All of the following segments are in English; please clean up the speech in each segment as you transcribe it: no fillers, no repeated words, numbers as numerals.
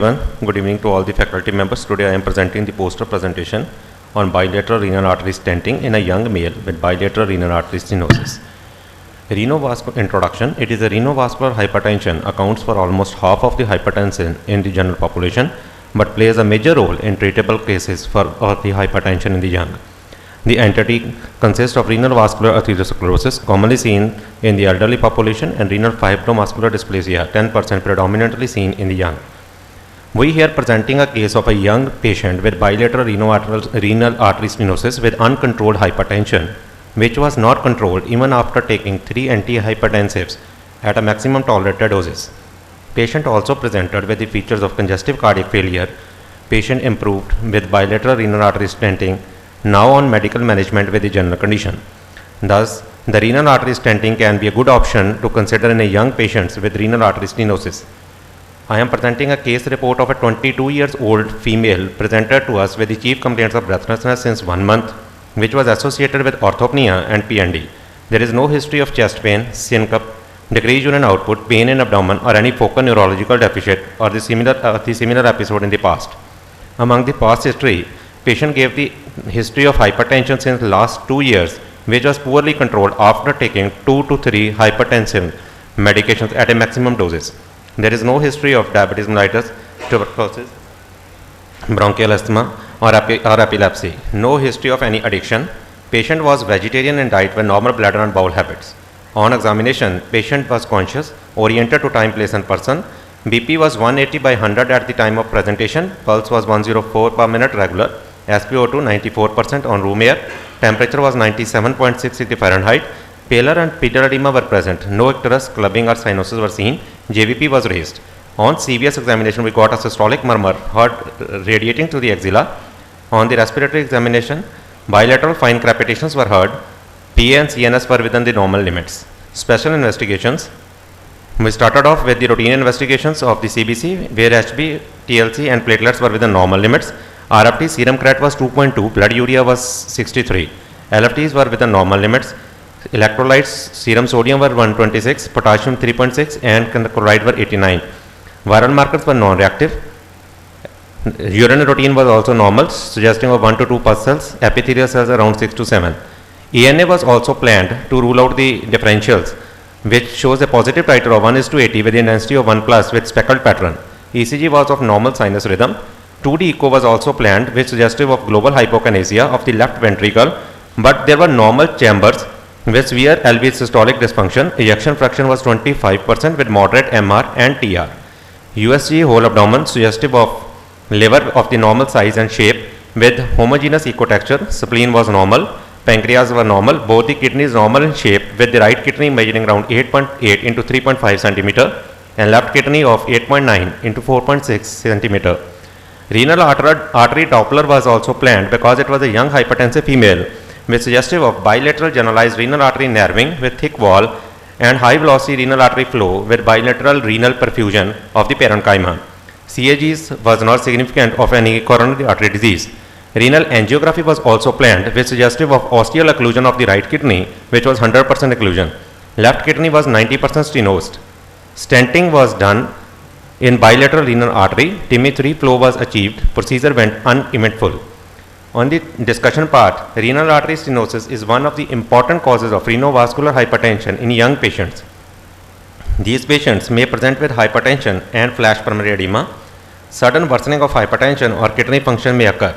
Good evening to all the faculty members. Today I am presenting the poster presentation on bilateral renal artery stenting in a young male with bilateral renal artery stenosis. Renovascular introduction. It is a renovascular hypertension accounts for almost half of the hypertension in the general population but plays a major role in treatable cases for the hypertension in the young. The entity consists of renal vascular atherosclerosis commonly seen in the elderly population and renal fibromuscular dysplasia 10% predominantly seen in the young. We here presenting a case of a young patient with bilateral renal artery stenosis with uncontrolled hypertension, which was not controlled even after taking 3 antihypertensives at a maximum tolerated doses. Patient also presented with the features of congestive cardiac failure. Patient improved with bilateral renal artery stenting, now on medical management with the general condition. Thus, the renal artery stenting can be a good option to consider in a young patients with renal artery stenosis. I am presenting a case report of a 22 years old female presented to us with the chief complaints of breathlessness since 1 month, which was associated with orthopnea and PND. There is no history of chest pain, syncope, decreased urine output, pain in abdomen or any focal neurological deficit or the similar episode in the past. Among the past history, patient gave the history of hypertension since last 2 years, which was poorly controlled after taking 2 to 3 hypertensive medications at a maximum doses. There is no history of diabetes mellitus, tuberculosis, bronchial asthma or epilepsy. No history of any addiction. Patient was vegetarian and diet with normal bladder and bowel habits. On examination, patient was conscious, oriented to time, place and person. BP was 180 by 100 at the time of presentation. Pulse was 104 per minute regular. SpO2 94% on room air. Temperature was 97.6 Fahrenheit. Pallor and pedal edema were present. No icterus, clubbing or cyanosis were seen. JVP was raised. On CVS examination, we got a systolic murmur heard radiating to the axilla. On the respiratory examination, bilateral fine crepitations were heard. PA and CNS were within the normal limits. Special investigations. We started off with the routine investigations of the CBC, where HB, TLC and platelets were within normal limits. RFT serum creat was 2.2, blood urea was 63. LFTs were within normal limits. Electrolytes, serum sodium were 126, potassium 3.6 and chloride were 89. Viral markers were non-reactive. Urine routine was also normal, suggesting of 1 to 2 pus cells, epithelial cells around 6 to 7. ENA was also planned to rule out the differentials, which shows a positive titer of 1:80 with the intensity of 1 plus with speckled pattern. ECG was of normal sinus rhythm. 2D echo was also planned, which suggestive of global hypokinesia of the left ventricle, but there were normal chambers with severe LV systolic dysfunction. Ejection fraction was 25% with moderate MR and TR. USG whole abdomen suggestive of liver of the normal size and shape with homogeneous ecotexture. Spleen was normal. Pancreas were normal. Both the kidneys normal in shape with the right kidney measuring around 8.8 into 3.5 centimeter and left kidney of 8.9 into 4.6 centimeter. Renal artery Doppler was also planned because it was a young hypertensive female with suggestive of bilateral generalized renal artery narrowing with thick wall and high velocity renal artery flow with bilateral renal perfusion of the parenchyma. CAGs was not significant of any coronary artery disease. Renal angiography was also planned with suggestive of ostial occlusion of the right kidney, which was 100% occlusion. Left kidney was 90% stenosed. Stenting was done in bilateral renal artery. TIMI-3 flow was achieved. Procedure went uneventful. On the discussion part, renal artery stenosis is one of the important causes of renovascular hypertension in young patients. These patients may present with hypertension and flash pulmonary edema. Sudden worsening of hypertension or kidney function may occur.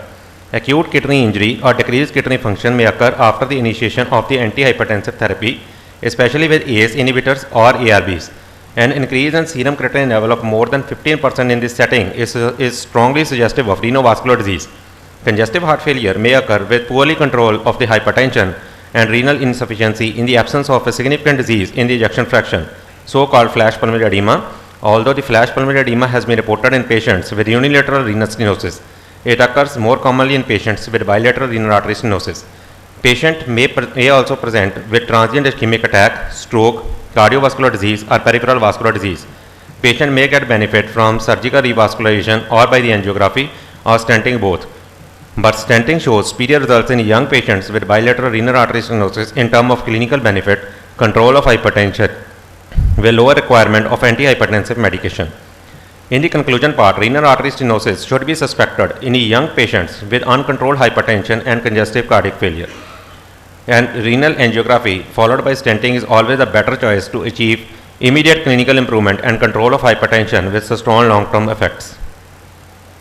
Acute kidney injury or decreased kidney function may occur after the initiation of the antihypertensive therapy, especially with ACE inhibitors or ARBs. An increase in serum creatinine level of more than 15% in this setting is strongly suggestive of renovascular disease. Congestive heart failure may occur with poorly control of the hypertension and renal insufficiency in the absence of a significant disease in the ejection fraction, so-called flash pulmonary edema. Although the flash pulmonary edema has been reported in patients with unilateral renal stenosis, it occurs more commonly in patients with bilateral renal artery stenosis. Patient may also present with transient ischemic attack, stroke, cardiovascular disease or peripheral vascular disease. Patient may get benefit from surgical revascularization or by the angiography or stenting both. But stenting shows superior results in young patients with bilateral renal artery stenosis in terms of clinical benefit, control of hypertension, with lower requirement of antihypertensive medication. In the conclusion part, renal artery stenosis should be suspected in young patients with uncontrolled hypertension and congestive cardiac failure. And renal angiography followed by stenting is always a better choice to achieve immediate clinical improvement and control of hypertension with strong long-term effects.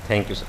Thank you, sir.